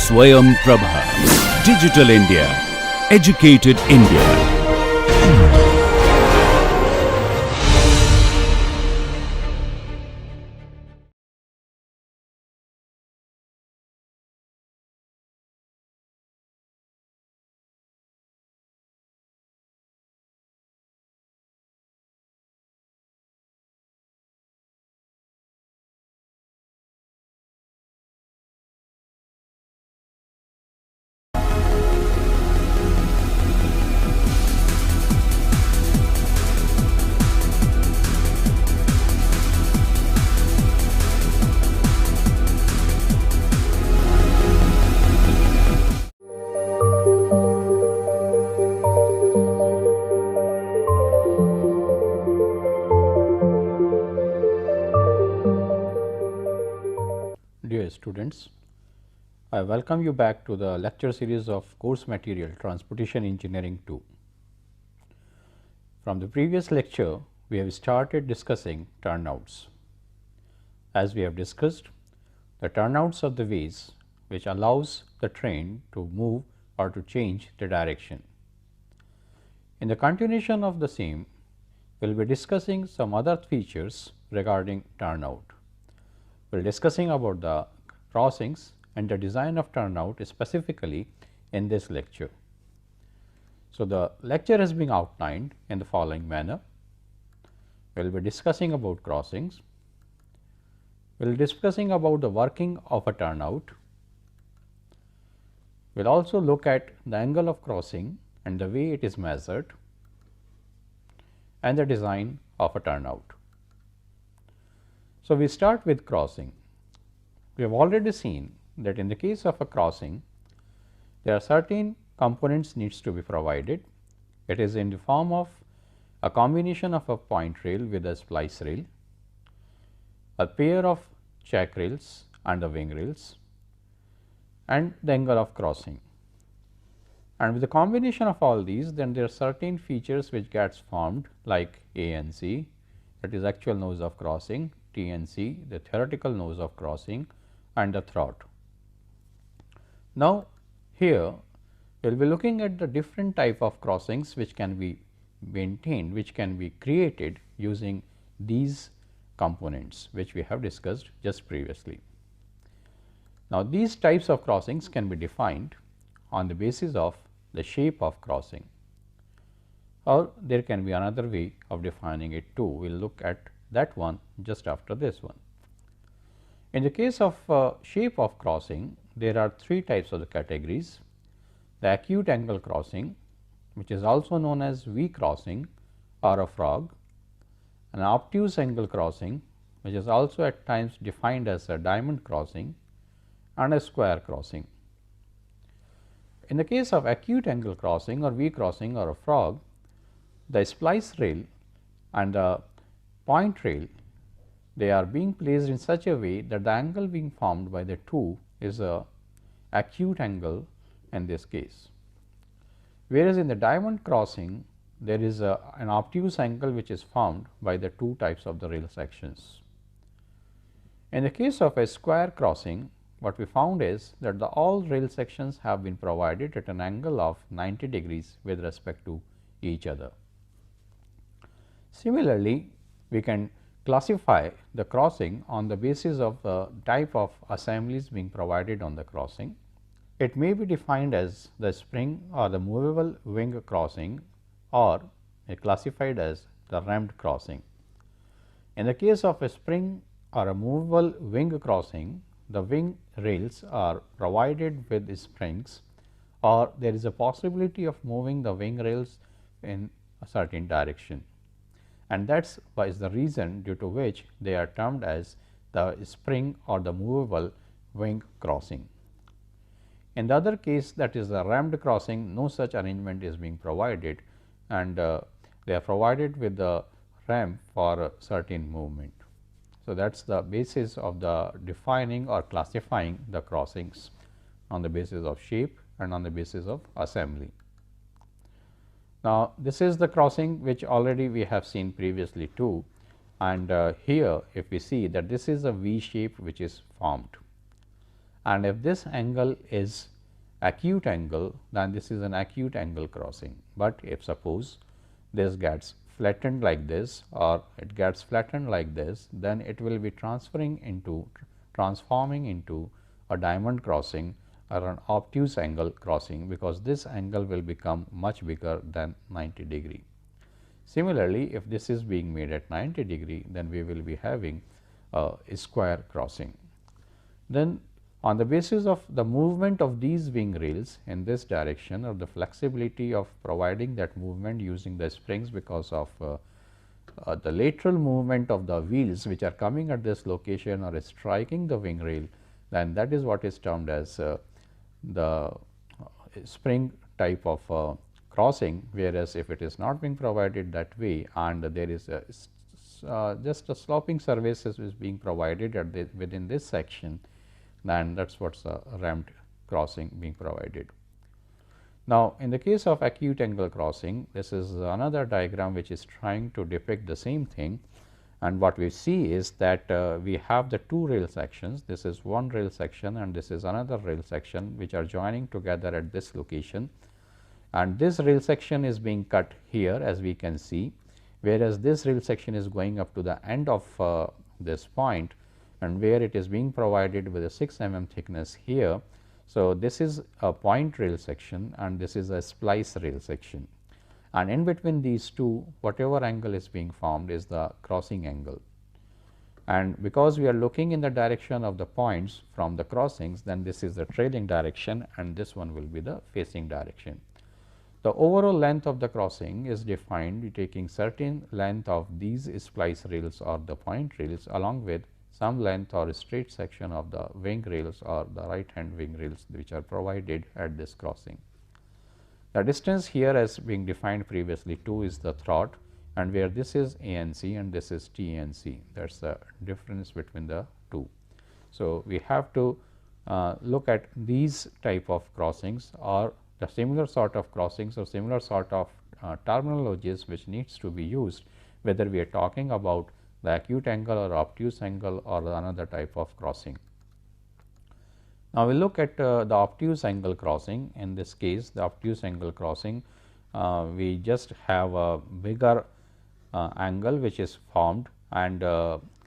Swayam Prabha. Digital India. Educated India. Dear students, I welcome you back to the lecture series of course material Transportation Engineering 2. From the previous lecture, we have started discussing turnouts. As we have discussed, the turnouts are the ways which allows the train to move or to change the direction. In the continuation of the same, we will be discussing some other features regarding turnout. We will be discussing about the crossings and the design of turnout specifically in this lecture. So, the lecture has been outlined in the following manner. We will be discussing about crossings, we will be discussing about the working of a turnout, we will also look at the angle of crossing and the way it is measured, and the design of a turnout. So, we start with crossing. We have already seen that in the case of a crossing, there are certain components needs to be provided. It is in the form of a combination of a point rail with a splice rail, a pair of check rails and the wing rails, and the angle of crossing. And with the combination of all these, then there are certain features which gets formed like A and C, that is actual nose of crossing, T and C, the theoretical nose of crossing, and the throat. Now, here we will be looking at the different type of crossings which can be maintained, which can be created using these components which we have discussed just previously. Now, these types of crossings can be defined on the basis of the shape of crossing, or there can be another way of defining it too. We will look at that one just after this one. In the case of shape of crossing, there are three types of the categories: the acute angle crossing, which is also known as V crossing or a frog, an obtuse angle crossing, which is also at times defined as a diamond crossing, and a square crossing. In the case of acute angle crossing or V crossing or a frog, the splice rail and the point rail, they are being placed in such a way that the angle being formed by the two is a acute angle in this case. Whereas, in the diamond crossing, there is an obtuse angle which is formed by the two types of the rail sections. In the case of a square crossing, what we found is that all rail sections have been provided at an angle of 90 degrees with respect to each other. Similarly, we can classify the crossing on the basis of the type of assemblies being provided on the crossing. It may be defined as the spring or the movable wing crossing, or classified as the rammed crossing. In the case of a spring or a movable wing crossing, the wing rails are provided with springs, or there is a possibility of moving the wing rails in a certain direction, and that is the reason due to which they are termed as the spring or the movable wing crossing. In the other case, that is the rammed crossing, no such arrangement is being provided, and they are provided with the ram for a certain movement. So, that is the basis of the defining or classifying the crossings on the basis of shape and on the basis of assembly. Now, this is the crossing which already we have seen previously too, and here if we see that this is a V shape which is formed, and if this angle is acute angle, then this is an acute angle crossing. But if suppose this gets flattened like this or it gets flattened like this, then it will be transforming into a diamond crossing or an obtuse angle crossing, because this angle will become much bigger than 90 degree. Similarly, if this is being made at 90 degree, then we will be having a square crossing. Then on the basis of the movement of these wing rails in this direction, or the flexibility of providing that movement using the springs because of the lateral movement of the wheels which are coming at this location or striking the wing rail, then that is what is termed as the spring type of crossing. Whereas, if it is not being provided that way and there is a just a sloping surface is being provided at within this section, then that is what is a ramped crossing being provided. Now, in the case of acute angle crossing, this is another diagram which is trying to depict the same thing, and what we see is that we have the two rail sections. This is one rail section and this is another rail section which are joining together at this location, and this rail section is being cut here as we can see, whereas this rail section is going up to the end of this point, and where it is being provided with a 6 mm thickness here. So, this is a point rail section and this is a splice rail section, and in between these two, whatever angle is being formed is the crossing angle. And because we are looking in the direction of the points from the crossings, then this is the trailing direction and this one will be the facing direction. The overall length of the crossing is defined taking certain length of these splice rails or the point rails along with some length or straight section of the wing rails or the right hand wing rails which are provided at this crossing. The distance here as being defined previously 2 is the throat, and where this is ANC and this is TNC, that is the difference between the two. So, we have to look at these type of crossings or the similar sort of crossings or similar sort of terminologies which needs to be used, whether we are talking about the acute angle or obtuse angle or another type of crossing. Now, we will look at the obtuse angle crossing. In this case, the obtuse angle crossing, we just have a bigger angle which is formed, and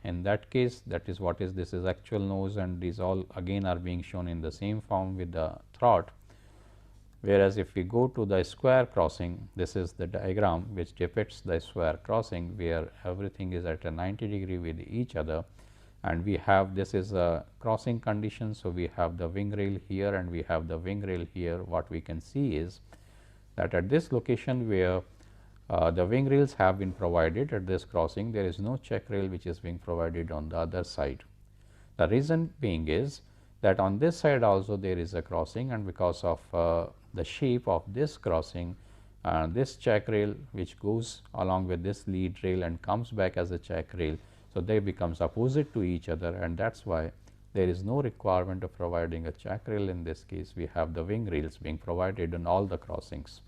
in that case, that is what is this is actual nose, and these all again are being shown in the same form with the throat. Whereas, if we go to the square crossing, this is the diagram which depicts the square crossing, where everything is at a 90 degree with each other, and we have this is a crossing condition. So, we have the wing rail here and we have the wing rail here. What we can see is that at this location where the wing rails have been provided at this crossing, there is no check rail which is being provided on the other side. The reason being is that on this side also there is a crossing, and because of the shape of this crossing, this check rail which goes along with this lead rail and comes back as a check rail. So, they becomes opposite to each other, and that is why there is no requirement of providing a check rail. In this case, we have the wing rails being provided on all the crossings,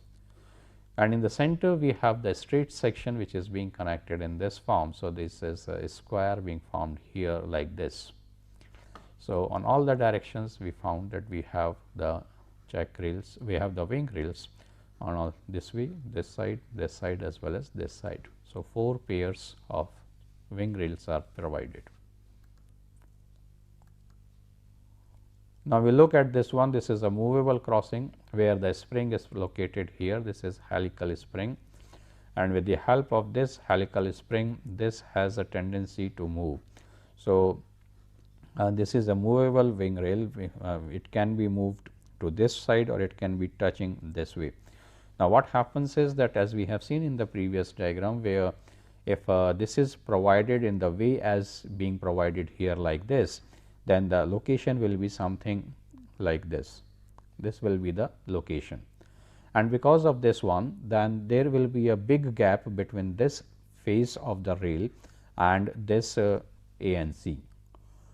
and in the center we have the straight section which is being connected in this form. So, this is a square being formed here like this. So, on all the directions we found that we have the check rails, we have the wing rails on all this way, this side as well as this side. So, 4 pairs of wing rails are provided. Now, we look at this one. This is a movable crossing where the spring is located here. This is helical spring, and with the help of this helical spring, this has a tendency to move. So, this is a movable wing rail. It can be moved to this side or it can be touching this way. Now, what happens is that as we have seen in the previous diagram, where if this is provided in the way as being provided here like this, then the location will be something like this. This will be the location, and because of this one, then there will be a big gap between this face of the rail and this A and C.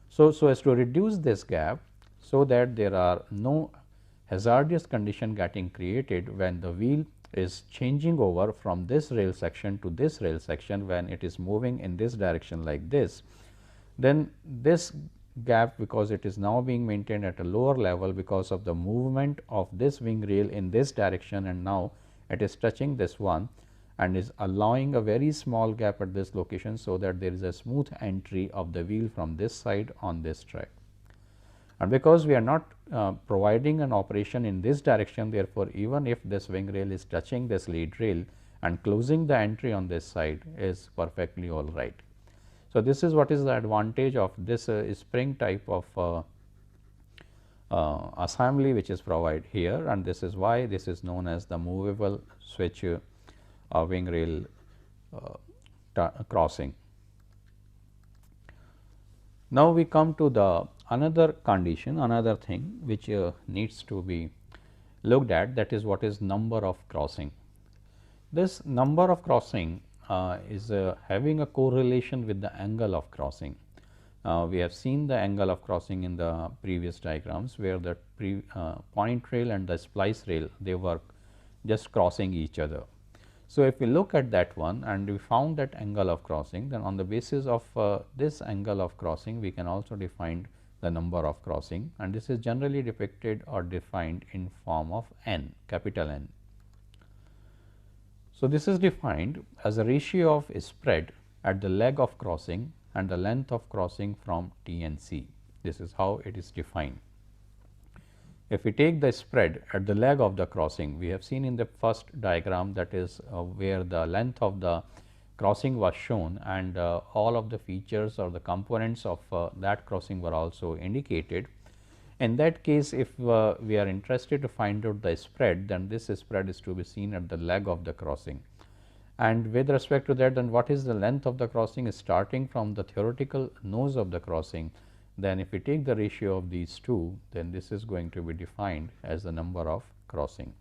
So, as to reduce this gap, so that there are no hazardous condition getting created when the wheel is changing over from this rail section to this rail section, when it is moving in this direction like this, then this gap because it is now being maintained at a lower level because of the movement of this wing rail in this direction, and now it is touching this one and is allowing a very small gap at this location. So, that there is a smooth entry of the wheel from this side on this track. And because we are not providing an operation in this direction, therefore, even if this wing rail is touching this lead rail and closing the entry on this side is perfectly all right. So, this is what is the advantage of this spring type of assembly which is provided here, and this is why this is known as the movable switch wing rail crossing. Now, we come to the another condition, another thing which needs to be looked at, that is what is number of crossing. This number of crossing is having a correlation with the angle of crossing. We have seen the angle of crossing in the previous diagrams, where the point rail and the splice rail, they were just crossing each other. So, if we look at that one and we found that angle of crossing, then on the basis of this angle of crossing, we can also define the number of crossing, and this is generally depicted or defined in form of n, capital N. So, this is defined as a ratio of spread at the leg of crossing and the length of crossing from T and C. This is how it is defined. If we take the spread at the leg of the crossing, we have seen in the first diagram, that is where the length of the crossing was shown, and all of the features or the components of that crossing were also indicated. In that case, if we are interested to find out the spread, then this spread is to be seen at the leg of the crossing. And with respect to that, then what is the length of the crossing is starting from the theoretical nose of the crossing. Then if we take the ratio of these two, then this is going to be defined as the number of crossing.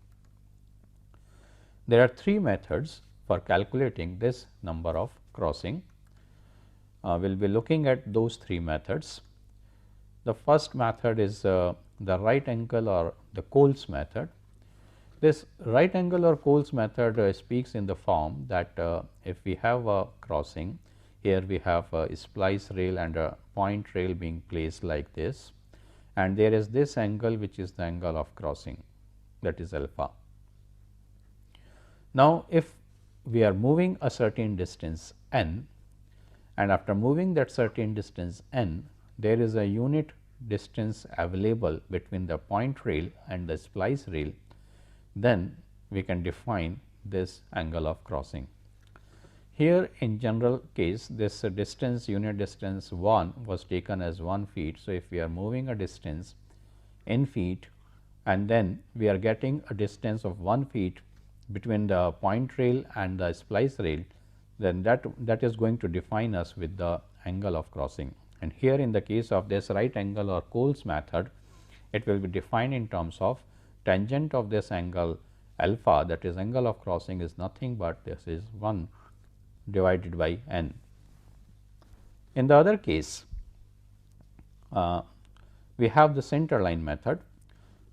There are three methods for calculating this number of crossing. We will be looking at those three methods. The first method is the right angle or the Coles method. This right angle or Coles method speaks in the form that if we have a crossing, here we have a splice rail and a point rail being placed like this, and there is this angle which is the angle of crossing, that is alpha. Now, if we are moving a certain distance n, and after moving that certain distance n, there is a unit distance available between the point rail and the splice rail, then we can define this angle of crossing. Here in general case, this distance, unit distance 1 was taken as 1 feet. So, if we are moving a distance in feet and then we are getting a distance of 1 feet between the point rail and the splice rail, then that is going to define us with the angle of crossing. And here in the case of this right angle or Coles method, it will be defined in terms of tangent of this angle alpha, that is angle of crossing, is nothing but this is 1 divided by n. In the other case, we have the center line method.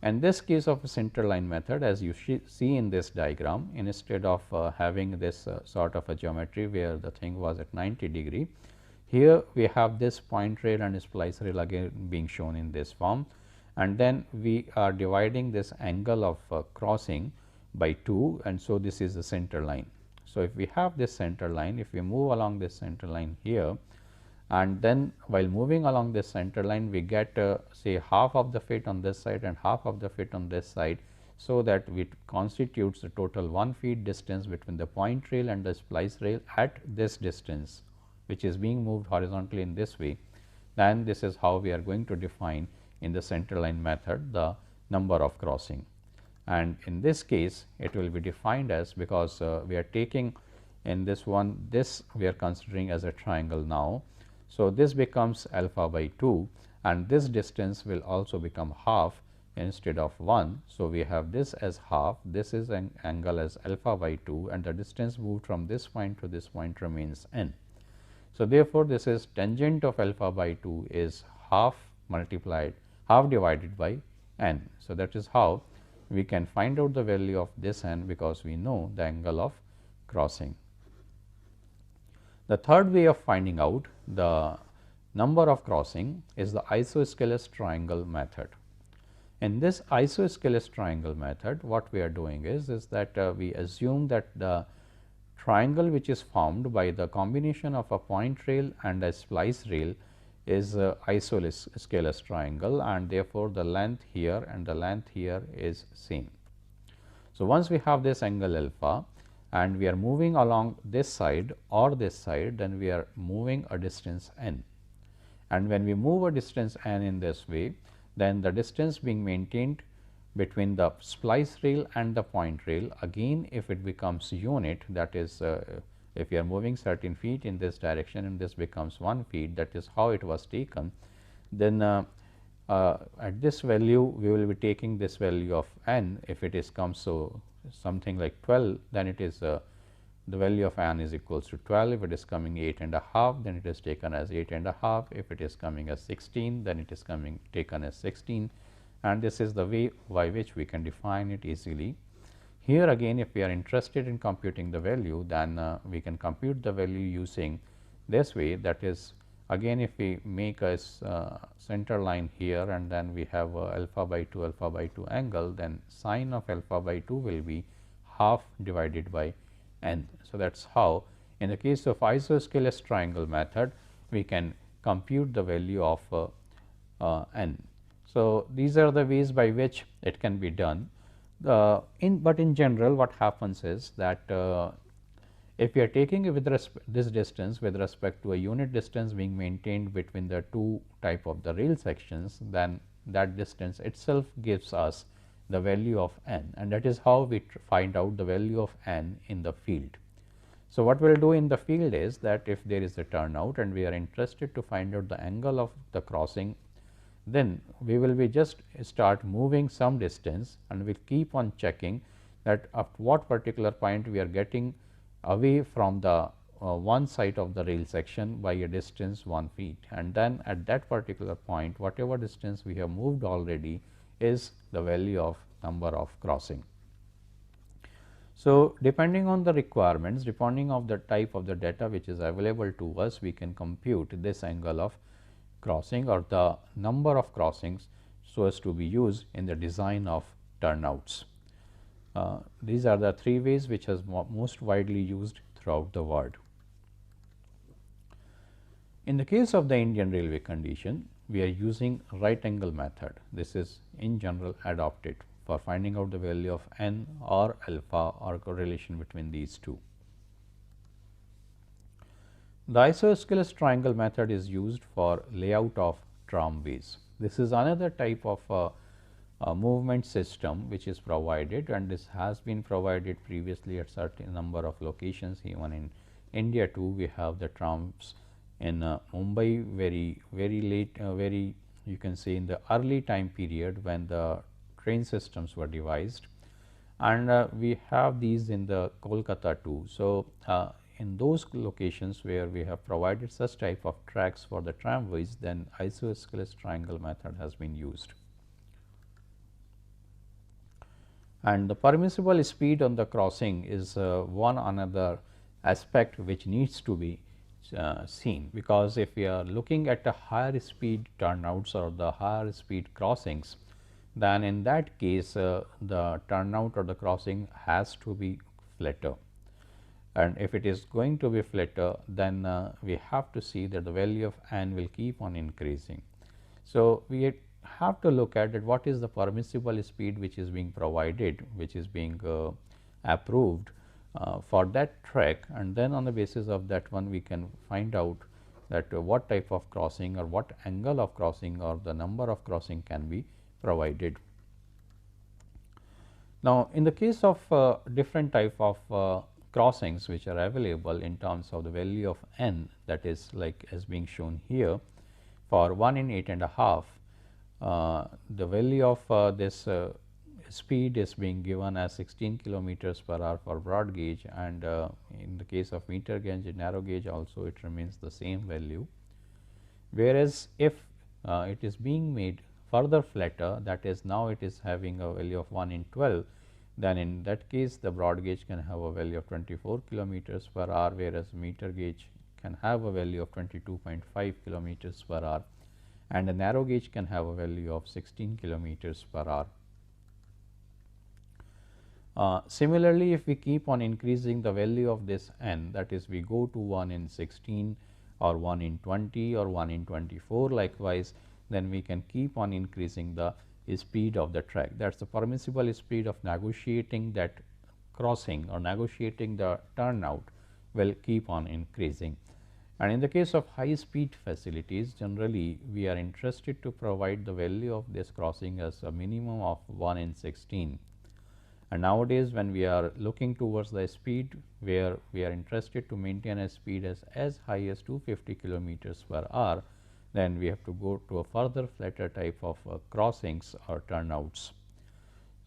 In this case of a center line method, as you see in this diagram, instead of having this sort of a geometry where the thing was at 90 degree, here we have this point rail and splice rail again being shown in this form, and then we are dividing this angle of crossing by 2, and so this is the center line. So, if we have this center line, if we move along this center line here, and then while moving along this center line, we get say half of the feet on this side and half of the feet on this side. So, that it constitutes the total 1 feet distance between the point rail and the splice rail at this distance, which is being moved horizontally in this way. Then this is how we are going to define in the center line method the number of crossing. And in this case, it will be defined as, because we are taking in this one, this we are considering as a triangle now. So, this becomes alpha by 2, and this distance will also become half instead of 1. So, we have this as half, this is an angle as alpha by 2, and the distance moved from this point to this point remains n. So, therefore, this is tangent of alpha by 2 is half divided by n. So, that is how we can find out the value of this n, because we know the angle of crossing. The third way of finding out the number of crossing is the isosceles triangle method. In this isosceles triangle method, what we are doing is that we assume that the triangle which is formed by the combination of a point rail and a splice rail is isosceles triangle, and therefore, the length here and the length here is same. So, once we have this angle alpha and we are moving along this side or this side, then we are moving a distance n, and when we move a distance n in this way, then the distance being maintained between the splice rail and the point rail, again if it becomes unit, that is if you are moving certain feet in this direction and this becomes 1 feet, that is how it was taken, then at this value we will be taking this value of n. If it is comes so something like 12, then it is the value of n is equals to 12. If it is coming 8 and a half, then it is taken as 8 and a half. If it is coming as 16, then it is coming taken as 16, and this is the way by which we can define it easily. Here again, if we are interested in computing the value, then we can compute the value using this way. That is, again if we make a center line here and then we have alpha by 2 angle, then sine of alpha by 2 will be half divided by n. So, that is how in the case of isosceles triangle method we can compute the value of n. So, these are the ways by which it can be done. But in general what happens is that if we are taking with this distance with respect to a unit distance being maintained between the two type of the rail sections, then that distance itself gives us the value of n, and that is how we find out the value of n in the field. So, what we will do in the field is that if there is a turnout and we are interested to find out the angle of the crossing, then we will be just start moving some distance and we will keep on checking that at what particular point we are getting away from the one side of the rail section by a distance 1 feet, and then at that particular point whatever distance we have moved already is the value of number of crossing. So, depending on the requirements, depending on the type of the data which is available to us, we can compute this angle of crossing or the number of crossings so as to be used in the design of turnouts. These are the 3 ways which is most widely used throughout the world. In the case of the Indian railway condition, we are using right angle method. This is in general adopted for finding out the value of n or alpha or correlation between these two. The isosceles triangle method is used for layout of tramways. This is another type of movement system which is provided, and this has been provided previously at certain number of locations. Even in India too, we have the trams in Mumbai very late, very you can say in the early time period when the train systems were devised, and we have these in the Kolkata too. So, in those locations where we have provided such type of tracks for the tramways, then isosceles triangle method has been used. And the permissible speed on the crossing is one another aspect which needs to be seen, because if we are looking at a higher speed turnouts or the higher speed crossings, then in that case the turnout or the crossing has to be flatter, and if it is going to be flatter, then we have to see that the value of n will keep on increasing. So, we have to look at what is the permissible speed which is being provided, which is being approved for that track, and then on the basis of that one we can find out that what type of crossing or what angle of crossing or the number of crossing can be provided. Now, in the case of different type of crossings which are available in terms of the value of n, that is like as being shown here, for 1 in 8.5, the value of this speed is being given as 16 kilometers per hour for broad gauge, and in the case of meter gauge and narrow gauge also it remains the same value. Whereas, if it is being made further flatter, that is now it is having a value of 1 in 12, then in that case the broad gauge can have a value of 24 kilometers per hour, whereas meter gauge can have a value of 22.5 kilometers per hour, and a narrow gauge can have a value of 16 kilometers per hour. Similarly, if we keep on increasing the value of this n, that is we go to 1 in 16 or 1 in 20 or 1 in 24 likewise, then we can keep on increasing the speed of the track. That is the permissible speed of negotiating that crossing or negotiating the turnout will keep on increasing. And in the case of high speed facilities, generally we are interested to provide the value of this crossing as a minimum of 1 in 16. And nowadays, when we are looking towards the speed where we are interested to maintain a speed as high as 250 kilometers per hour, then we have to go to a further flatter type of crossings or turnouts.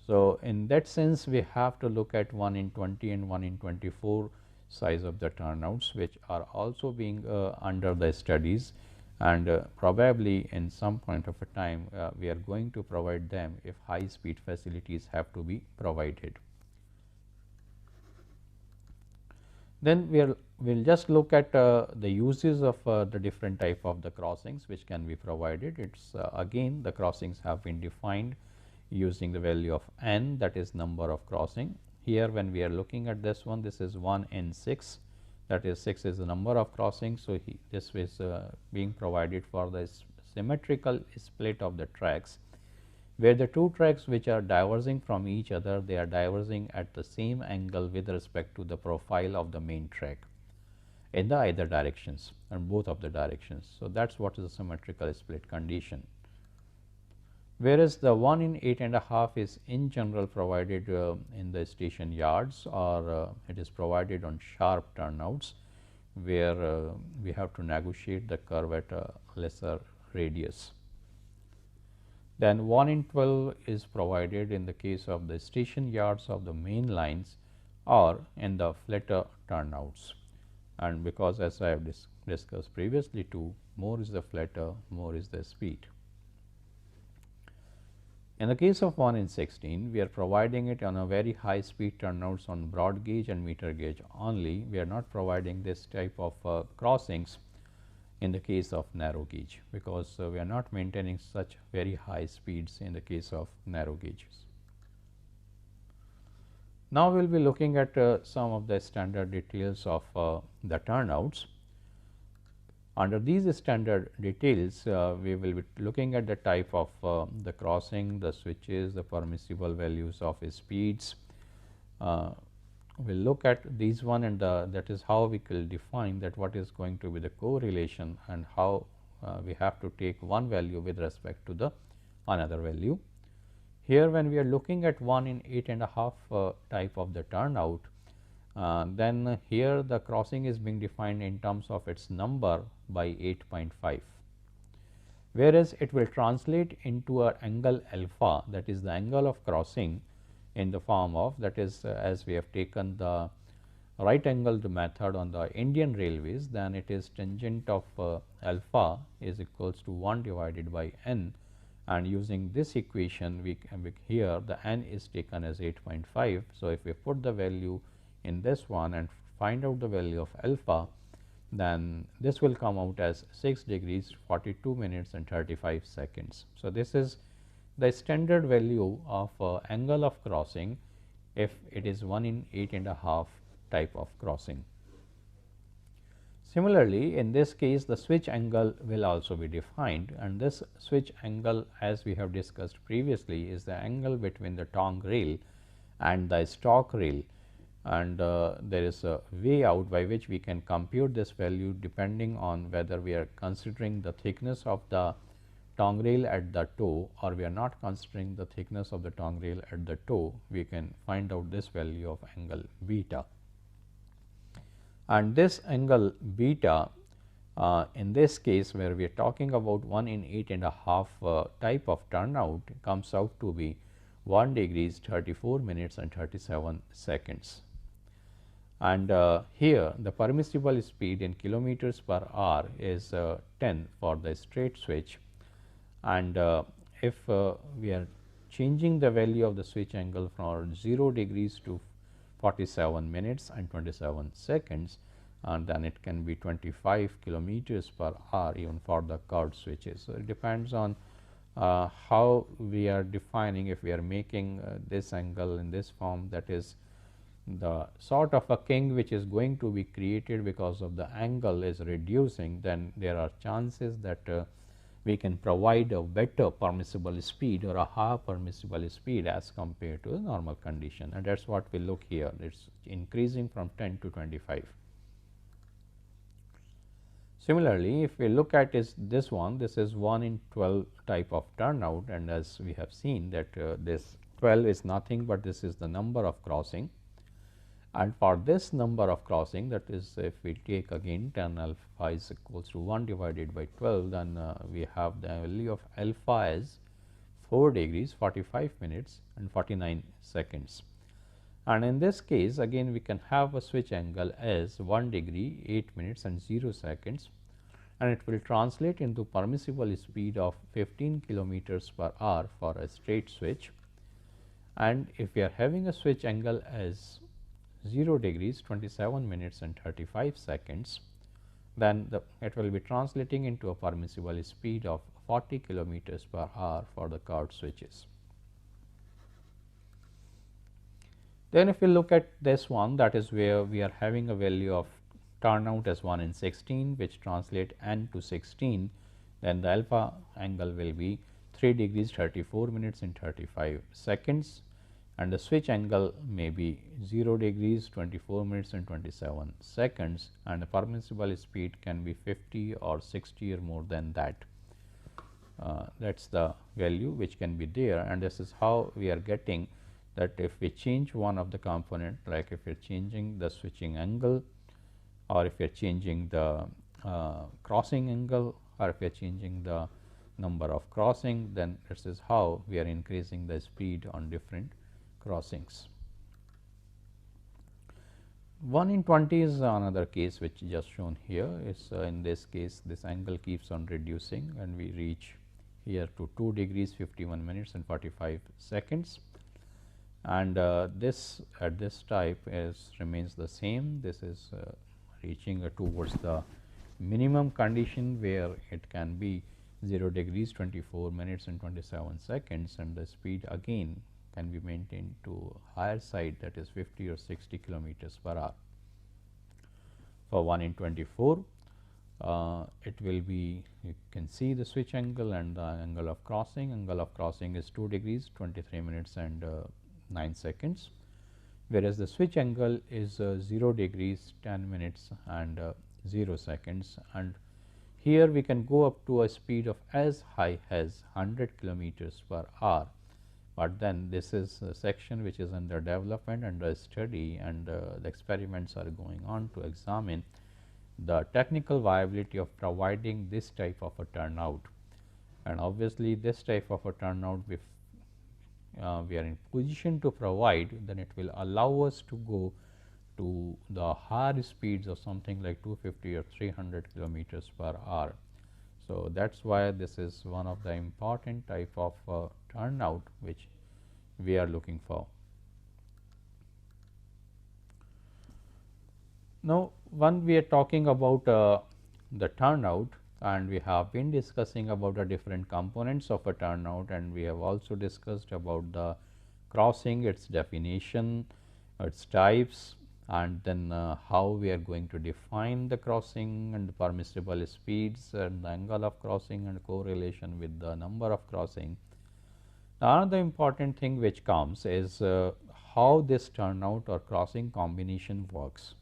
So, in that sense, we have to look at 1 in 20 and 1 in 24 size of the turnouts, which are also being under the studies, and probably in some point of a time we are going to provide them if high speed facilities have to be provided. Then we will just look at the uses of the different type of the crossings which can be provided. It is again the crossings have been defined using the value of n, that is number of crossing. Here when we are looking at this one, this is 1 in 6, that is 6 is the number of crossings. So, this is being provided for the symmetrical split of the tracks, where the two tracks which are diverging from each other, they are diverging at the same angle with respect to the profile of the main track in the either directions and both of the directions. So, that is what is the symmetrical split condition. Whereas, the 1 in 8.5 is in general provided in the station yards, or it is provided on sharp turnouts, where we have to negotiate the curve at a lesser radius. Then 1 in 12 is provided in the case of the station yards of the main lines or in the flatter turnouts, and because as I have discussed previously too, more is the flatter, more is the speed. In the case of 1 in 16, we are providing it on a very high speed turnouts on broad gauge and meter gauge only. We are not providing this type of crossings in the case of narrow gauge, because we are not maintaining such very high speeds in the case of narrow gauges. Now, we will be looking at some of the standard details of the turnouts. Under these standard details, we will be looking at the type of the crossing, the switches, the permissible values of speeds. We will look at these one, and that is how we will define that what is going to be the correlation and how we have to take one value with respect to the another value. Here when we are looking at 1 in 8.5 type of the turnout, then here the crossing is being defined in terms of its number by 8.5, whereas it will translate into an angle alpha, that is the angle of crossing, in the form of, that is as we have taken the right angled method on the Indian railways, then it is tangent of alpha is equals to 1 divided by n, and using this equation we can here the n is taken as 8.5. So, if we put the value in this one and find out the value of alpha, then this will come out as 6 degrees 42 minutes and 35 seconds. So, this is the standard value of angle of crossing if it is 1 in 8.5 type of crossing. Similarly, in this case the switch angle will also be defined, and this switch angle, as we have discussed previously, is the angle between the tongue rail and the stock rail, and there is a way out by which we can compute this value depending on whether we are considering the thickness of the tongue rail at the toe or we are not considering the thickness of the tongue rail at the toe. We can find out this value of angle beta, and this angle beta in this case where we are talking about 1 in 8.5 type of turnout comes out to be 1 degrees 34 minutes and 37 seconds. And here the permissible speed in kilometers per hour is 10 for the straight switch, and if we are changing the value of the switch angle from 0 degrees to 47 minutes and 27 seconds, and then it can be 25 kilometers per hour even for the curved switches. So, it depends on how we are defining. If we are making this angle in this form, that is the sort of a king which is going to be created because of the angle is reducing, then there are chances that we can provide a better permissible speed or a higher permissible speed as compared to the normal condition, and that is what we look here. It is increasing from 10 to 25. Similarly, if we look at this one, this is 1 in 12 type of turnout, and as we have seen that this 12 is nothing but this is the number of crossing, and for this number of crossing, that is if we take again tan alpha is equals to 1 divided by 12, then we have the value of alpha as 4 degrees 45 minutes and 49 seconds. And in this case again we can have a switch angle as 1 degree 8 minutes and 0 seconds, and it will translate into permissible speed of 15 kilometers per hour for a straight switch. And if we are having a switch angle as 0 degrees 27 minutes and 35 seconds, then it will be translating into a permissible speed of 40 kilometers per hour for the curved switches. Then if we look at this one, that is where we are having a value of turnout as 1 in 16, which translate n to 16, then the alpha angle will be 3 degrees 34 minutes and 35 seconds, and the switch angle may be 0 degrees 24 minutes and 27 seconds, and the permissible speed can be 50 or 60 or more than that. That is the value which can be there, and this is how we are getting that if we change one of the component, like if we are changing the switching angle, or if we are changing the crossing angle, or if we are changing the number of crossing, then this is how we are increasing the speed on different crossings. 1 in 20 is another case which is just shown here. Is in this case this angle keeps on reducing and we reach here to 2 degrees 51 minutes and 45 seconds, and this at this type remains the same. This is reaching towards the minimum condition where it can be 0 degrees 24 minutes and 27 seconds, and the speed again can be maintained to higher side, that is 50 or 60 kilometers per hour. For 1 in 24, it will be, you can see the switch angle and the angle of crossing. Angle of crossing is 2 degrees 23 minutes and 9 seconds, whereas the switch angle is 0 degrees 10 minutes and 0 seconds, and here we can go up to a speed of as high as 100 kilometers per hour. But then this is a section which is under development, under study, and the experiments are going on to examine the technical viability of providing this type of a turnout. And obviously, this type of a turnout, if we are in position to provide, then it will allow us to go to the higher speeds of something like 250 or 300 kilometers per hour. So, that is why this is one of the important type of turnout which we are looking for. Now, when we are talking about the turnout, and we have been discussing about the different components of a turnout, and we have also discussed about the crossing, its definition, its types, and then how we are going to define the crossing and the permissible speeds and the angle of crossing and correlation with the number of crossing. Another important thing which comes is how this turnout or crossing combination works,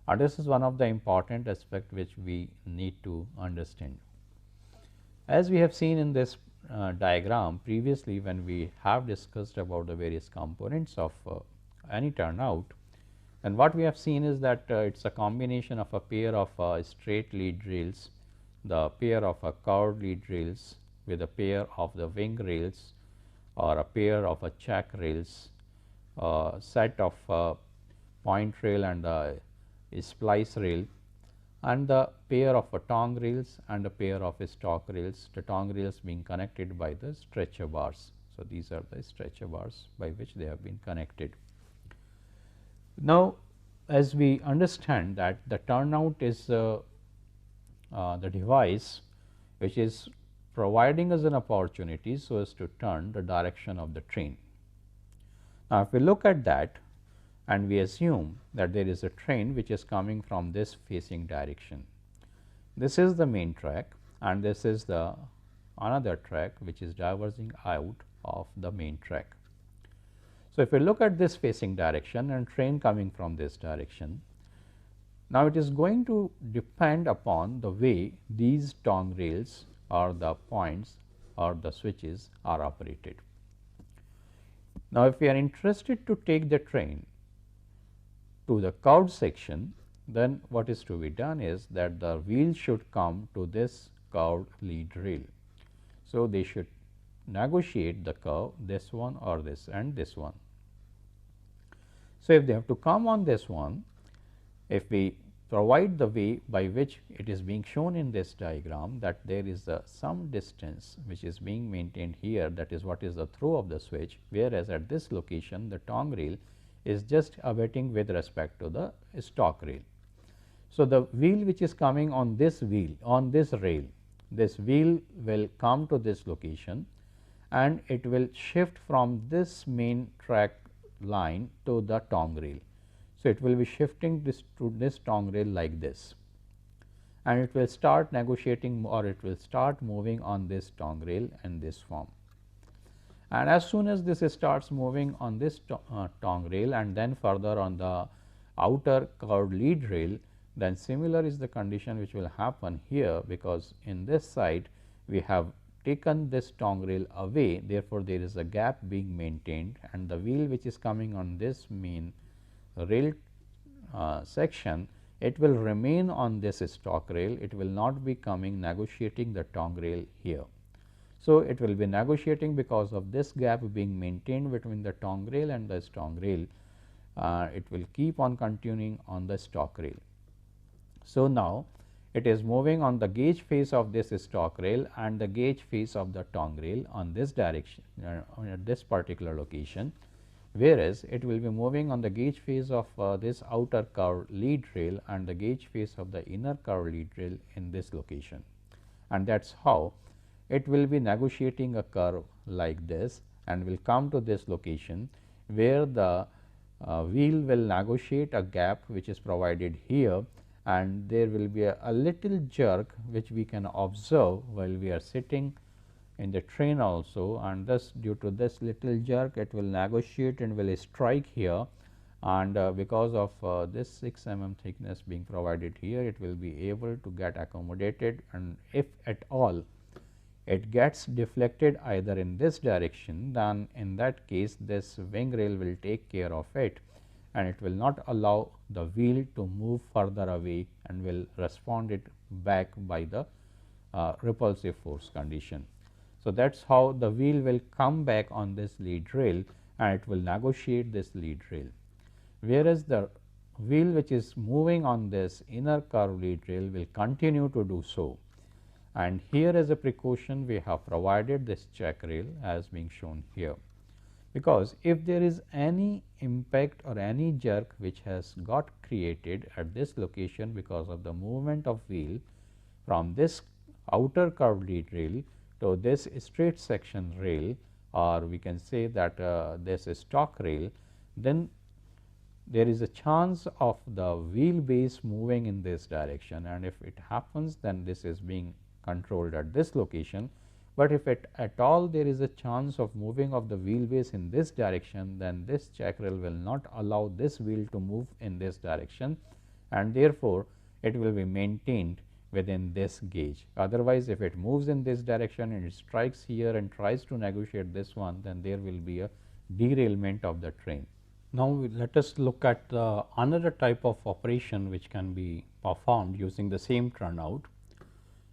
and this is one of the important aspect which we need to understand. As we have seen in this diagram previously, when we have discussed about the various components of any turnout, and what we have seen is that it is a combination of a pair of straight lead rails, the pair of curved lead rails with a pair of the wing rails, or a pair of check rails, set of point rail and splice rail, and the pair of tongue rails and a pair of stock rails, the tongue rails being connected by the stretcher bars. So, these are the stretcher bars by which they have been connected. Now, as we understand that the turnout is the device which is providing us an opportunity so as to turn the direction of the train. Now, if we look at that and we assume that there is a train which is coming from this facing direction, this is the main track and this is the another track which is diverging out of the main track. So, if we look at this facing direction and train coming from this direction, now it is going to depend upon the way these tongue rails or the points or the switches are operated. Now, if we are interested to take the train to the curved section, then what is to be done is that the wheel should come to this curved lead rail. So, they should negotiate the curve, this one or this and this one. So, if they have to come on this one, if we provide the way by which it is being shown in this diagram, that there is some distance which is being maintained here, that is what is the throw of the switch, whereas at this location the tongue rail is just abetting with respect to the stock rail. So, the wheel which is coming on this wheel on this rail, this wheel will come to this location and it will shift from this main track line to the tongue rail. So, it will be shifting this to this tongue rail like this, and it will start negotiating or it will start moving on this tongue rail in this form. And as soon as this starts moving on this tongue rail and then further on the outer curved lead rail, then similar is the condition which will happen here, because in this side we have taken this tongue rail away. Therefore, there is a gap being maintained and the wheel which is coming on this main rail section, it will remain on this stock rail, it will not be coming negotiating the tongue rail here. So, it will be negotiating because of this gap being maintained between the tongue rail and the stock rail, it will keep on continuing on the stock rail. So, now it is moving on the gauge face of this stock rail and the gauge face of the tongue rail on this direction at this particular location, whereas it will be moving on the gauge face of this outer curved lead rail and the gauge face of the inner curved lead rail in this location. And that is how it will be negotiating a curve like this and will come to this location, where the wheel will negotiate a gap which is provided here, and there will be a little jerk which we can observe while we are sitting in the train also, and thus due to this little jerk it will negotiate and will strike here, and because of this 6 mm thickness being provided here, it will be able to get accommodated, and if at all it gets deflected either in this direction, then in that case this wing rail will take care of it and it will not allow the wheel to move further away and will respond it back by the repulsive force condition. So, that is how the wheel will come back on this lead rail and it will negotiate this lead rail, whereas the wheel which is moving on this inner curved lead rail will continue to do so. And here as a precaution we have provided this check rail as being shown here, because if there is any impact or any jerk which has got created at this location because of the movement of wheel from this outer curved lead rail to this straight section rail, or we can say that this stock rail, then there is a chance of the wheel base moving in this direction, and if it happens then this is being controlled at this location. But if at all there is a chance of moving of the wheel base in this direction, then this check rail will not allow this wheel to move in this direction, and therefore, it will be maintained within this gauge. Otherwise, if it moves in this direction and it strikes here and tries to negotiate this one, then there will be a derailment of the train. Now, let us look at another type of operation which can be performed using the same turnout.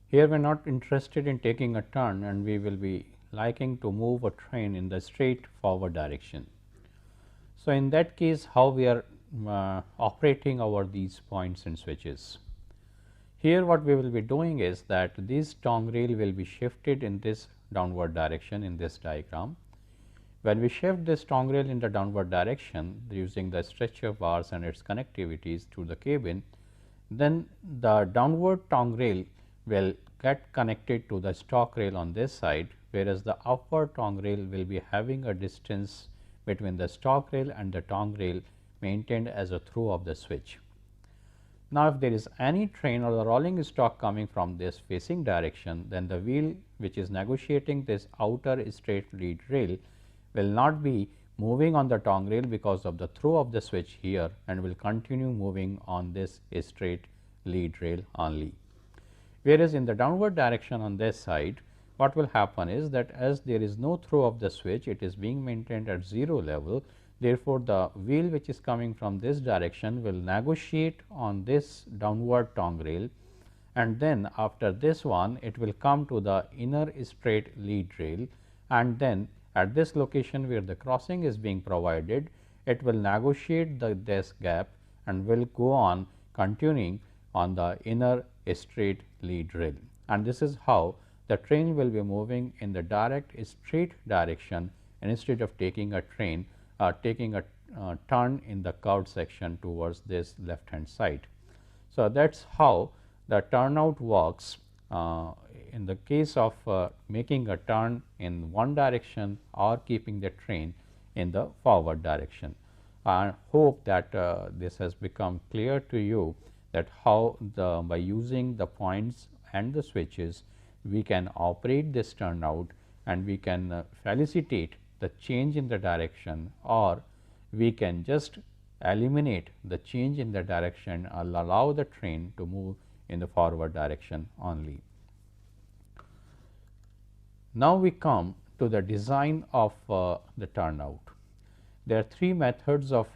Here we are not interested in taking a turn, and we will be liking to move a train in the straight forward direction. So, in that case, how we are operating over these points and switches. Here what we will be doing is that this tongue rail will be shifted in this downward direction in this diagram, When we shift this tongue rail in the downward direction using the stretcher bars and its connectivities to the cabin, then the downward tongue rail will get connected to the stock rail on this side, whereas the upward tongue rail will be having a distance between the stock rail and the tongue rail maintained as a through of the switch. Now, if there is any train or the rolling stock coming from this facing direction, then the wheel which is negotiating this outer straight lead rail will not be moving on the tongue rail because of the throw of the switch here, and will continue moving on this straight lead rail only. Whereas, in the downward direction on this side, what will happen is that as there is no throw of the switch, it is being maintained at 0 level. Therefore, the wheel which is coming from this direction will negotiate on this downward tongue rail, and then after this one it will come to the inner straight lead rail, and then at this location where the crossing is being provided, it will negotiate this gap and will go on continuing on the inner straight lead rail. And this is how the train will be moving in the direct straight direction, and instead of taking a turn in the curved section towards this left hand side. So, that is how the turnout works in the case of making a turn in one direction or keeping the train in the forward direction. I hope that this has become clear to you, that how by using the points and the switches we can operate this turnout, and we can felicitate the change in the direction, or we can just eliminate the change in the direction and allow the train to move in the forward direction only. Now, we come to the design of the turnout. There are 3 methods of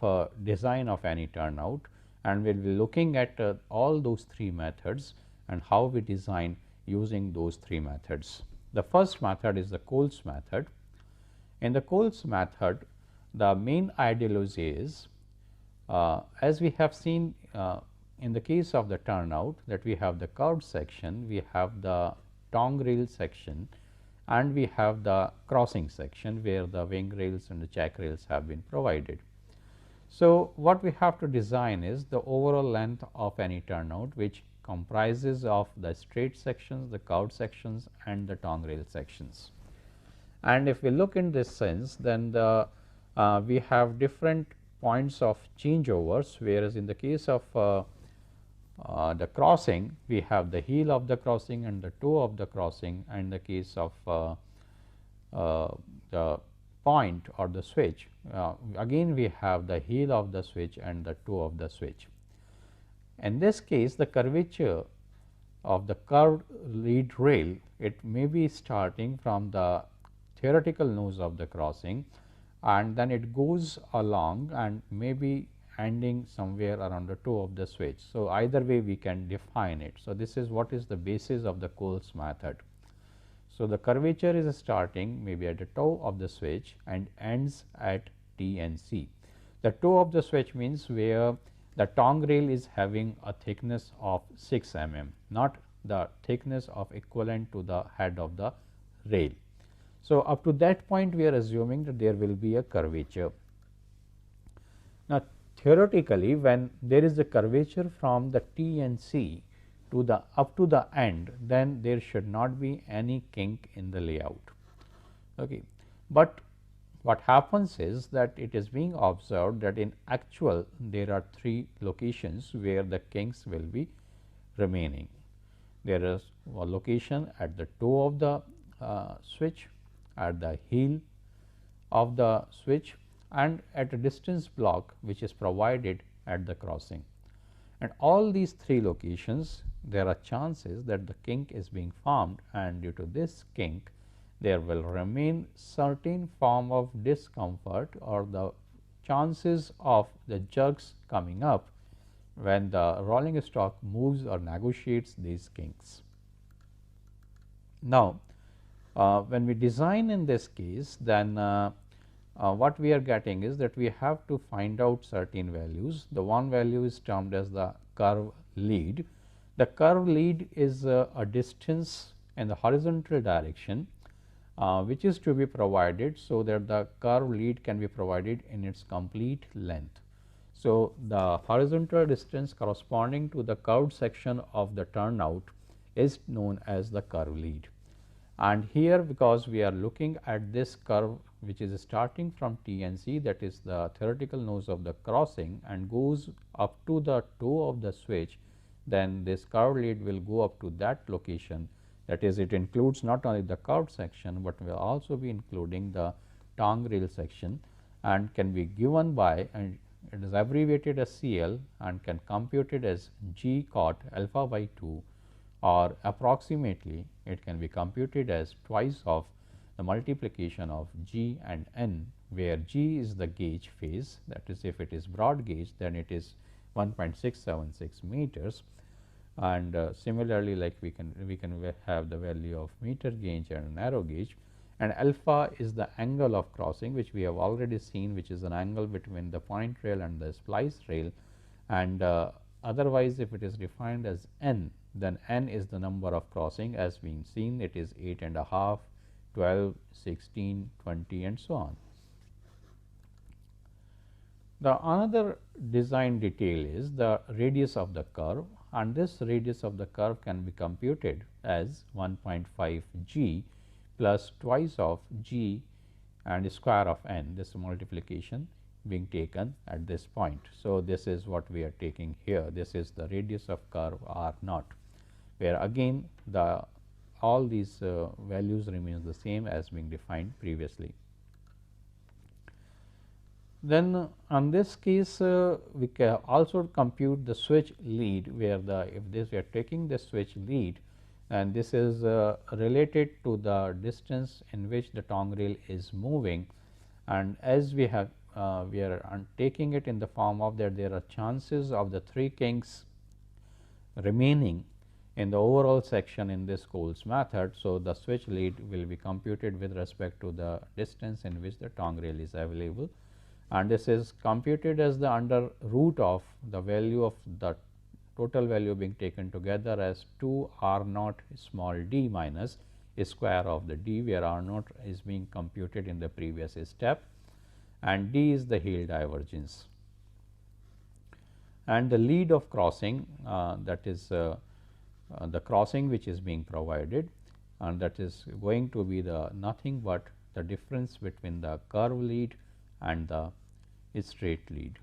design of any turnout, and we will be looking at all those 3 methods and how we design using those 3 methods. The first method is the Coles method. In the Coles method, the main ideology is, as we have seen in the case of the turnout, that we have the curved section, we have the tongue rail section, and we have the crossing section where the wing rails and the jack rails have been provided. So, what we have to design is the overall length of any turnout, which comprises of the straight sections, the curved sections, and the tongue rail sections. And if we look in this sense, then we have different points of changeovers, whereas in the case of the crossing, we have the heel of the crossing and the toe of the crossing, and in the case of the point or the switch, again we have the heel of the switch and the toe of the switch. In this case, the curvature of the curved lead rail, it may be starting from the theoretical nose of the crossing, and then it goes along and may be ending somewhere around the toe of the switch. So, either way we can define it. So, this is what is the basis of the Coles method. So, the curvature is starting maybe at the toe of the switch and ends at T and C. The toe of the switch means where the tongue rail is having a thickness of 6 mm, not the thickness of equivalent to the head of the rail. So, up to that point we are assuming that there will be a curvature. Now, theoretically, when there is a curvature from the T and C to the up to the end, then there should not be any kink in the layout. Okay. But what happens is that it is being observed that in actual there are 3 locations where the kinks will be remaining. There is a location at the toe of the switch, at the heel of the switch, and at a distance block which is provided at the crossing. And all these 3 locations, there are chances that the kink is being formed, and due to this kink there will remain certain form of discomfort or the chances of the jerks coming up when the rolling stock moves or negotiates these kinks. Now, when we design in this case, then what we are getting is that we have to find out certain values. The one value is termed as the curve lead. The curve lead is a distance in the horizontal direction which is to be provided so that the curve lead can be provided in its complete length. So, the horizontal distance corresponding to the curved section of the turnout is known as the curve lead. And here, because we are looking at this curve which is starting from T and C, that is the theoretical nose of the crossing, and goes up to the toe of the switch, then this curved lead will go up to that location. That is, it includes not only the curved section, but will also be including the tongue rail section, and can be given by, and it is abbreviated as CL, and can computed as G cot alpha by 2, or approximately it can be computed as twice of the multiplication of G and N, where G is the gauge phase, that is, if it is broad gauge, then it is 1.676 meters, and similarly, like we can have the value of meter gauge and narrow gauge, and alpha is the angle of crossing, which we have already seen, which is an angle between the point rail and the splice rail, and otherwise if it is defined as N, then N is the number of crossing, as being seen it is 8.5, 12, 16, 20 and so on. The another design detail is the radius of the curve, and this radius of the curve can be computed as 1.5 G plus twice of G and square of N, this multiplication being taken at this point. So, this is what we are taking here, this is the radius of curve R naught, where again the all these values remains the same as being defined previously. Then on this case we can also compute the switch lead, where the if this we are taking the switch lead, and this is related to the distance in which the tongue rail is moving, and as we have we are taking it in the form of that there are chances of the 3 kinks remaining in the overall section in this Cole's method. So, the switch lead will be computed with respect to the distance in which the tongue rail is available, and this is computed as the under root of the value of the total value being taken together as 2 R naught small d minus square of the d, where R naught is being computed in the previous step, and d is the heel divergence. And the lead of crossing, that is the crossing which is being provided, and that is going to be the nothing but the difference between the curve lead and the straight lead.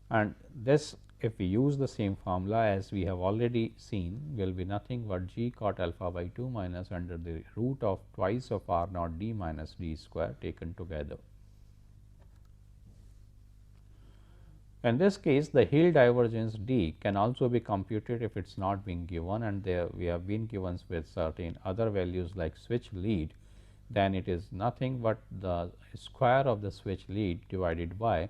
And this, if we use the same formula as we have already seen, will be nothing but G cot alpha by 2 minus under the root of twice of R naught d minus d square taken together. In this case, the heel divergence d can also be computed if it is not being given, and there we have been given with certain other values like switch lead, then it is nothing but the square of the switch lead divided by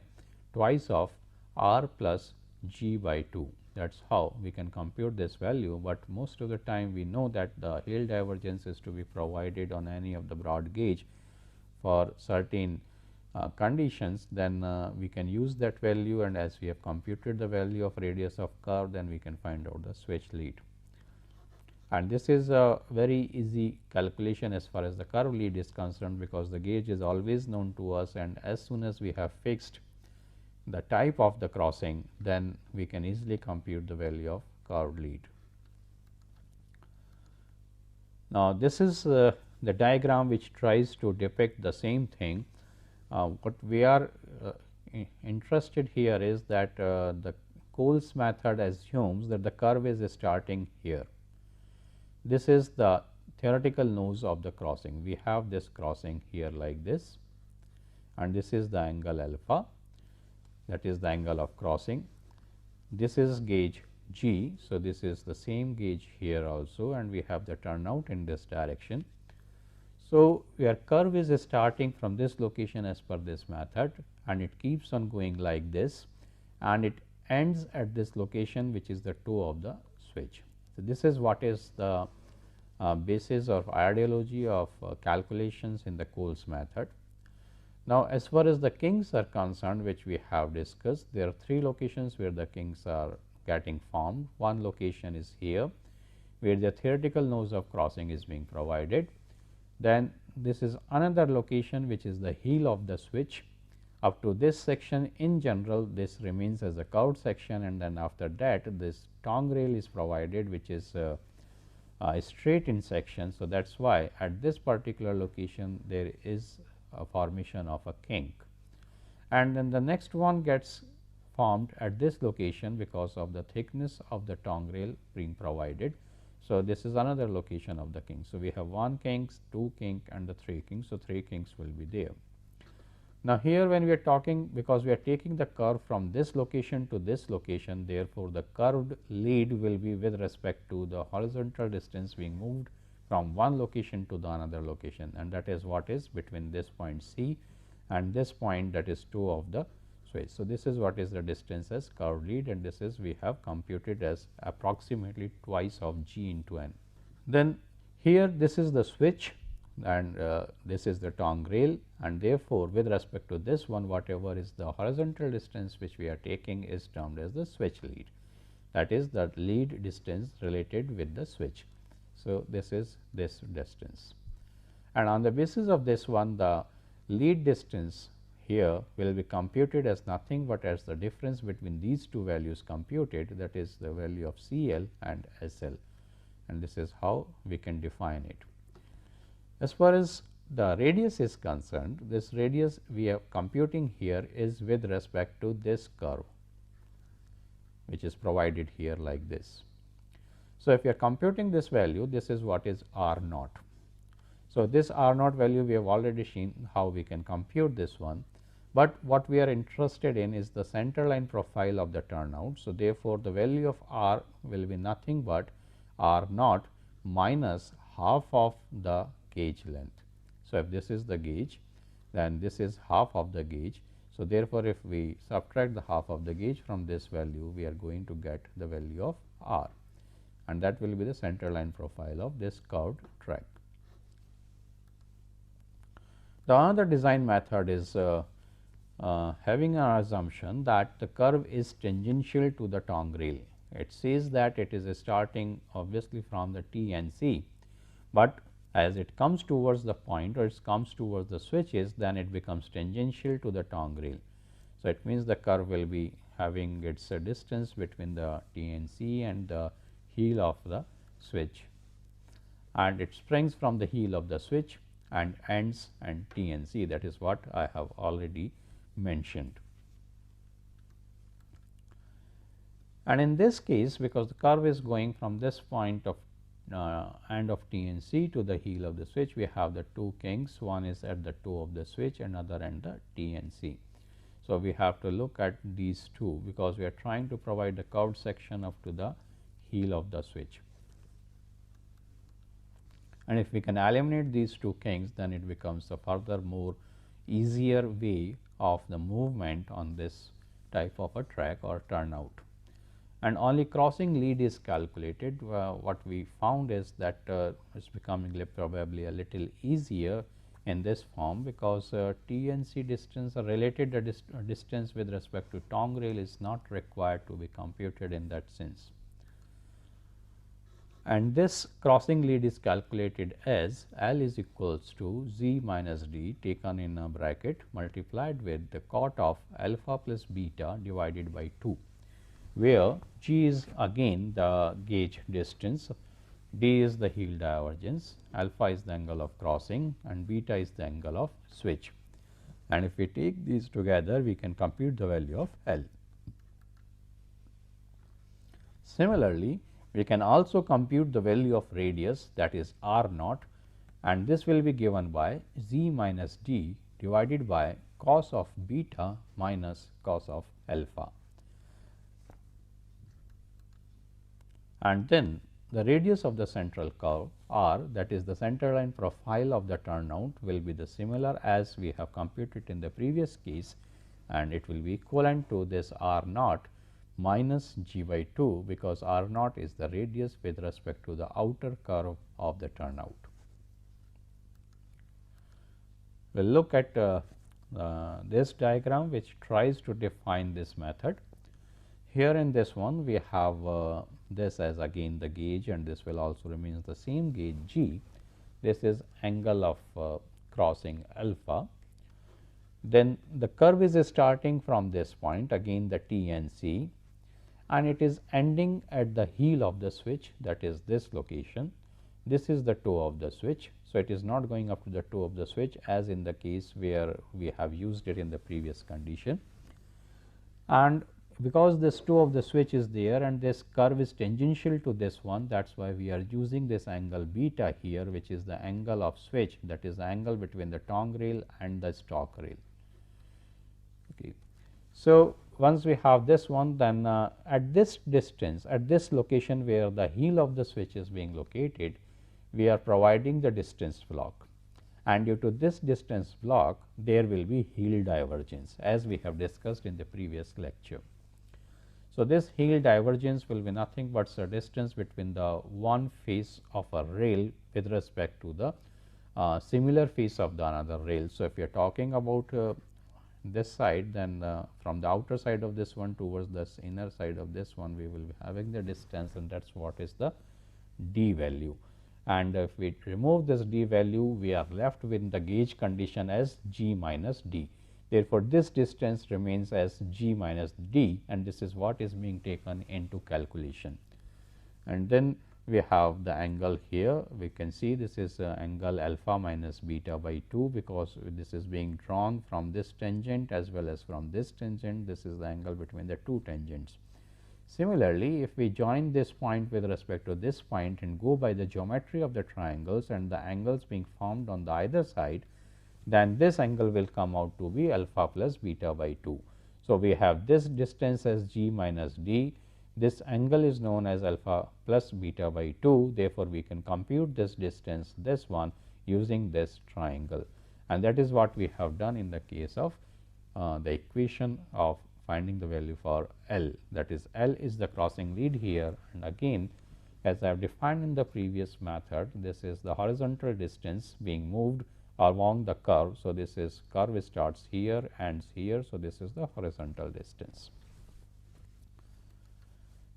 twice of R plus G by 2. That is how we can compute this value, but most of the time we know that the heel divergence is to be provided on any of the broad gauge for certain conditions, then we can use that value, and as we have computed the value of radius of curve, then we can find out the switch lead. And this is a very easy calculation as far as the curve lead is concerned, because the gauge is always known to us, and as soon as we have fixed the type of the crossing, then we can easily compute the value of curved lead. Now, this is the diagram which tries to depict the same thing. What we are interested here is that the Cole's method assumes that the curve is starting here. This is the theoretical nose of the crossing. We have this crossing here like this, and this is the angle alpha, that is the angle of crossing. This is gauge G. So, this is the same gauge here also, and we have the turnout in this direction. So, your curve is starting from this location as per this method, and it keeps on going like this, and it ends at this location, which is the toe of the switch. So, this is what is the basis of ideology of calculations in the Cole's method. Now, as far as the kinks are concerned, which we have discussed, there are 3 locations where the kinks are getting formed. One location is here, where the theoretical nose of crossing is being provided. Then this is another location which is the heel of the switch. Up to this section in general this remains as a curved section, and then after that this tongue rail is provided which is straight in section. So, that is why at this particular location there is a formation of a kink, and then the next one gets formed at this location because of the thickness of the tongue rail being provided. So, this is another location of the kink. So, we have 1 kink, 2 kink and the 3 kinks. So, 3 kinks will be there. Now, here when we are talking, because we are taking the curve from this location to this location, therefore, the curved lead will be with respect to the horizontal distance being moved from one location to the another location, and that is what is between this point C and this point, that is 2 of the switch. So, this is what is the distance as curved lead, and this is we have computed as approximately twice of G into N. Then here this is the switch, and this is the tongue rail, and therefore, with respect to this one, whatever is the horizontal distance which we are taking is termed as the switch lead, that is the lead distance related with the switch. So, this is this distance, and on the basis of this one, the lead distance here will be computed as nothing but as the difference between these two values computed, that is the value of CL and SL, and this is how we can define it. As far as the radius is concerned, this radius we are computing here is with respect to this curve which is provided here like this. So, if you are computing this value, this is what is R naught. So, this R naught value we have already seen how we can compute this one, but what we are interested in is the center line profile of the turnout. So, therefore, the value of R will be nothing but R naught minus half of the gauge length. So, if this is the gauge, then this is half of the gauge. So, therefore, if we subtract the half of the gauge from this value, we are going to get the value of R, and that will be the center line profile of this curved track. The another design method is having an assumption that the curve is tangential to the tongue rail. It says that it is starting obviously from the T and C, but as it comes towards the point or it comes towards the switches, then it becomes tangential to the tongue rail. So, it means the curve will be having its distance between the T and C and the heel of the switch, and it springs from the heel of the switch and ends and T and C, that is what I have already mentioned. And in this case, because the curve is going from this point of end of T and C to the heel of the switch, we have the 2 kinks, one is at the toe of the switch, another at the T and C. So, we have to look at these two because we are trying to provide the curved section up to the heel of the switch, and if we can eliminate these 2 kinks, then it becomes a further more easier way of the movement on this type of a track or turnout. And only crossing lead is calculated. What we found is that it is becoming probably a little easier in this form, because T and C distance are related, the distance with respect to tongue rail is not required to be computed in that sense. And this crossing lead is calculated as L is equals to Z minus D taken in a bracket multiplied with the cot of alpha plus beta divided by 2, where G is again the gauge distance, D is the heel divergence, alpha is the angle of crossing and beta is the angle of switch. And if we take these together, we can compute the value of L. Similarly, we can also compute the value of radius, that is R naught, and this will be given by Z minus D divided by cos of beta minus cos of alpha. And then the radius of the central curve R, that is the center line profile of the turnout, will be the similar as we have computed in the previous case, and it will be equivalent to this R naught minus G by 2, because R naught is the radius with respect to the outer curve of the turnout. We will look at this diagram which tries to define this method. here in this one we have this as again the gauge, and this will also remain the same gauge G. This is angle of crossing alpha. Then the curve is starting from this point, again the T and C, and it is ending at the heel of the switch, that is this location. This is the toe of the switch. So, it is not going up to the toe of the switch as in the case where we have used it in the previous condition. And because this toe of the switch is there and this curve is tangential to this one, that is why we are using this angle beta here, which is the angle of switch, that is the angle between the tongue rail and the stalk rail. Okay. So, once we have this one, then at this distance, at this location where the heel of the switch is being located, we are providing the distance block, and due to this distance block there will be heel divergence, as we have discussed in the previous lecture. So, this heel divergence will be nothing but the distance between the one face of a rail with respect to the similar face of the another rail. So, if you are talking about this side, then from the outer side of this one towards the inner side of this one, we will be having the distance, and that is what is the d value. And if we remove this d value, we are left with the gauge condition as G minus d. Therefore, this distance remains as G minus d, and this is what is being taken into calculation. And then we have the angle here, we can see this is angle alpha minus beta by 2, because this is being drawn from this tangent as well as from this tangent. This is the angle between the two tangents. Similarly, if we join this point with respect to this point and go by the geometry of the triangles and the angles being formed on the either side, then this angle will come out to be alpha plus beta by 2. So, we have this distance as G minus d, this angle is known as alpha plus beta by 2. Therefore, we can compute this distance, this one, using this triangle, and that is what we have done in the case of the equation of finding the value for L, that is L is the crossing lead here, and again as I have defined in the previous method, this is the horizontal distance being moved along the curve. So, this is curve starts here, ends here. So, this is the horizontal distance.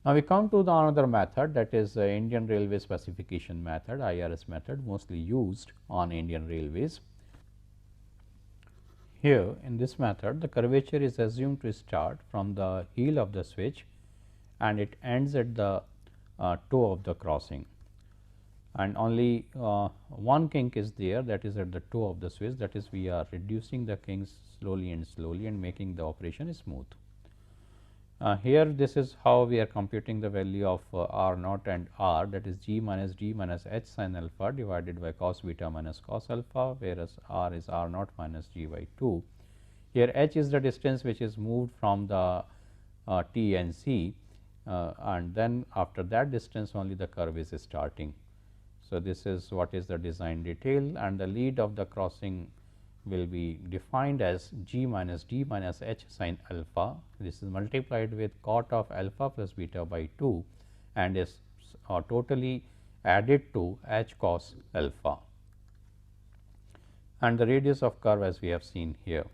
Now, we come to the another method, that is Indian Railway specification method, IRS method, mostly used on Indian Railways. Here in this method, the curvature is assumed to start from the heel of the switch and it ends at the toe of the crossing, and only one kink is there, that is at the toe of the switch, that is we are reducing the kinks slowly and making the operation smooth. Here this is how we are computing the value of R naught and R, that is G minus D minus H sin alpha divided by cos beta minus cos alpha, whereas R is R naught minus G by 2. Here H is the distance which is moved from the T and C, and then after that distance only the curve is starting. So, this is what is the design detail, and the lead of the crossing will be defined as G minus D minus H sin alpha. This is multiplied with cot of alpha plus beta by 2 and is totally added to H cos alpha, and the radius of curve as we have seen here.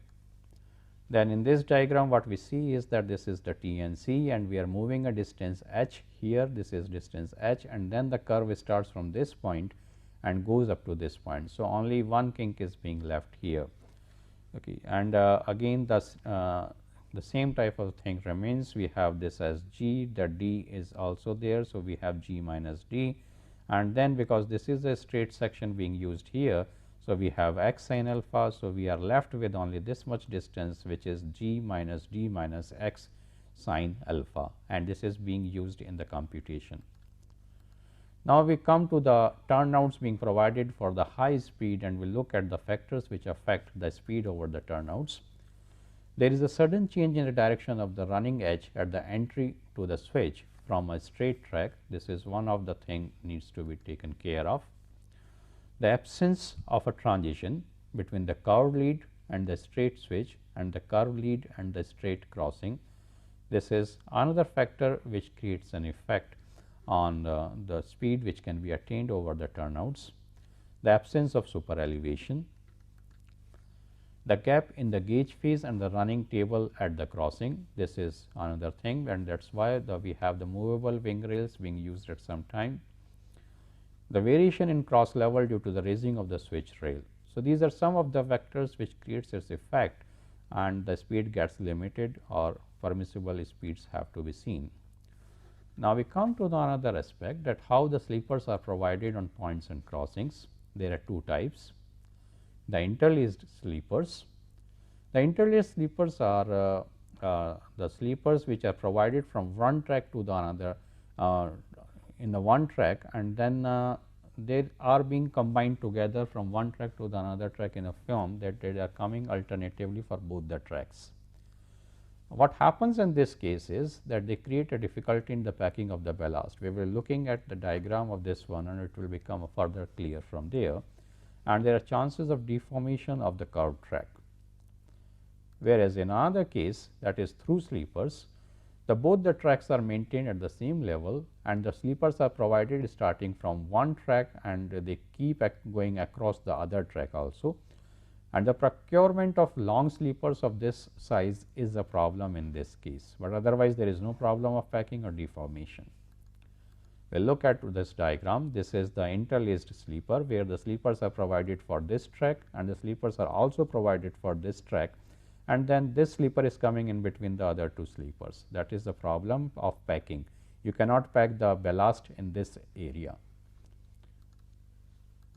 Then in this diagram what we see is that this is the T and C, and we are moving a distance H here, this is distance H, and then the curve starts from this point and goes up to this point. So, only one kink is being left here. Okay. And again the same type of thing remains. We have this as G, the D is also there. So, we have G minus D, and then because this is a straight section being used here, so we have X sin alpha. So, we are left with only this much distance, which is G minus D minus X sin alpha, and this is being used in the computation. Now, we come to the turnouts being provided for the high speed, and we look at the factors which affect the speed over the turnouts. There is a sudden change in the direction of the running edge at the entry to the switch from a straight track. This is one of the thing needs to be taken care of. The absence of a transition between the curved lead and the straight switch and the curved lead and the straight crossing. This is another factor which creates an effect on the speed which can be attained over the turnouts. The absence of super elevation. the gap in the gauge phase and the running table at the crossing. This is another thing, and that is why we have the movable wing rails being used at some time. The variation in cross level due to the raising of the switch rail. So, these are some of the vectors which creates its effect, and the speed gets limited or permissible speeds have to be seen. Now, we come to the another aspect, that how the sleepers are provided on points and crossings. There are two types. The interlaced sleepers. The interlaced sleepers are the sleepers which are provided from one track to the another in the one track, and then they are being combined together from one track to the another track in a film that they are coming alternatively for both the tracks. What happens in this case is that they create a difficulty in the packing of the ballast. We will looking at the diagram of this one, and it will become further clear from there, and there are chances of deformation of the curved track. Whereas, in another case, that is through sleepers, both the tracks are maintained at the same level, and the sleepers are provided starting from one track, and they keep going across the other track also. And the procurement of long sleepers of this size is a problem in this case, but otherwise there is no problem of packing or deformation. We will look at this diagram. This is the interlaced sleeper, where the sleepers are provided for this track and the sleepers are also provided for this track, and then this sleeper is coming in between the other two sleepers. That is the problem of packing. You cannot pack the ballast in this area.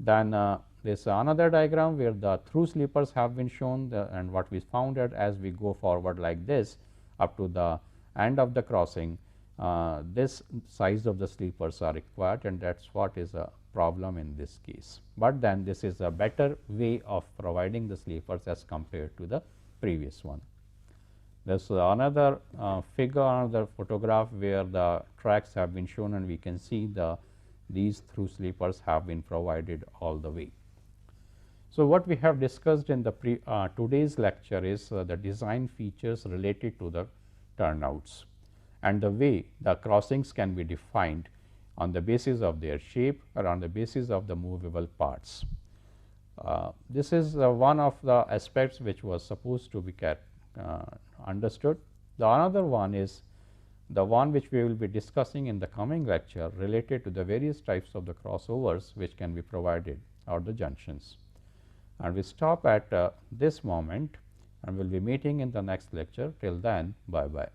Then there is another diagram where the through sleepers have been shown, and what we found that as we go forward like this up to the end of the crossing, this size of the sleepers are required, and that is what is a problem in this case. But then this is a better way of providing the sleepers as compared to the previous one. There is another figure, another photograph where the tracks have been shown, and we can see these through sleepers have been provided all the way. So, what we have discussed in the today's lecture is the design features related to the turnouts, and the way the crossings can be defined on the basis of their shape or on the basis of the movable parts. This is one of the aspects which was supposed to be understood. The another one is the one which we will be discussing in the coming lecture, related to the various types of the crossovers which can be provided or the junctions. And we stop at this moment, and we will be meeting in the next lecture. Till then, bye bye.